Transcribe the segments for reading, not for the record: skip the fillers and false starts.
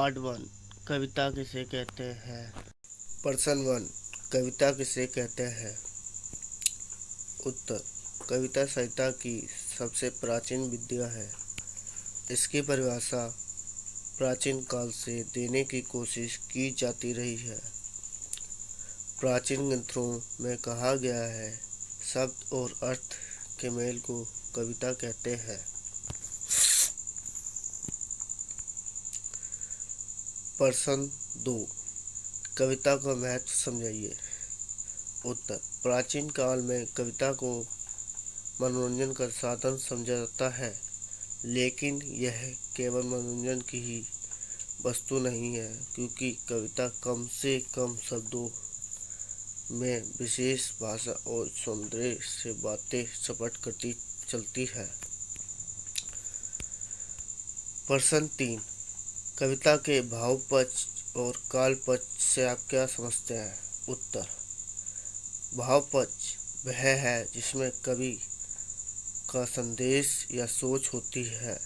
Part 1। कविता किसे कहते हैं। प्रश्न 1। कविता किसे कहते हैं। उत्तर। कविता साहित्य की सबसे प्राचीन विधा है। इसकी परिभाषा प्राचीन काल से देने की कोशिश की जाती रही है। प्राचीन ग्रंथों में कहा गया है, शब्द और अर्थ के मेल को कविता कहते हैं। प्रश्न 2। कविता का महत्व समझाइए। उत्तर। प्राचीन काल में कविता को मनोरंजन का साधन समझा जाता है, लेकिन यह केवल मनोरंजन की ही वस्तु नहीं है, क्योंकि कविता कम से कम शब्दों में विशेष भाषा और सौंदर्य से बातें सपाट करती चलती है। प्रश्न 3। कविता के भाव पक्ष और काल पक्ष से आप क्या समझते हैं। उत्तर। भाव पक्ष वह है जिसमें कवि का संदेश या सोच होती है।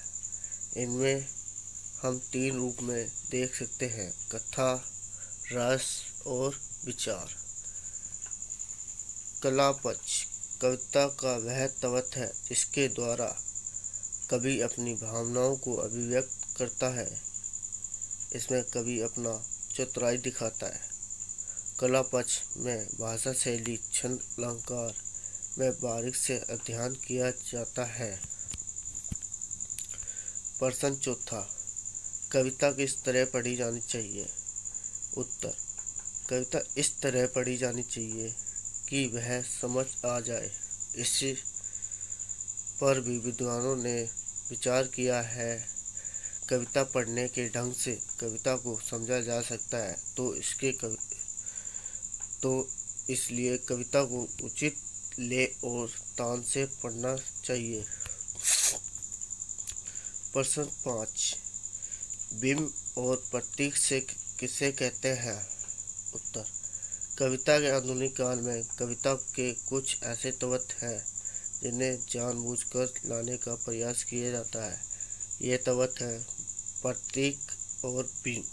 इनमें हम 3 रूप में देख सकते हैं, कथा, रस और विचार। कला पक्ष कविता का वह तत्व है जिसके द्वारा कवि अपनी भावनाओं को अभिव्यक्त करता है। इसमें कवि अपना चतुराई दिखाता है। कला पक्ष में भाषा शैली, छंद, अलंकार में बारीक से अध्ययन किया जाता है। प्रश्न 4। कविता किस तरह पढ़ी जानी चाहिए। उत्तर। कविता इस तरह पढ़ी जानी चाहिए कि वह समझ आ जाए। इस पर भी विद्वानों ने विचार किया है। कविता पढ़ने के ढंग से कविता को समझा जा सकता है, तो इसलिए कविता को उचित लय और तान से पढ़ना चाहिए। प्रश्न 5। बिंब और प्रतीक से किसे कहते हैं। उत्तर। कविता के आधुनिक काल में कविता के कुछ ऐसे तत्व हैं जिन्हें जानबूझकर लाने का प्रयास किया जाता है। ये तत्व हैं प्रतीक और बिंब।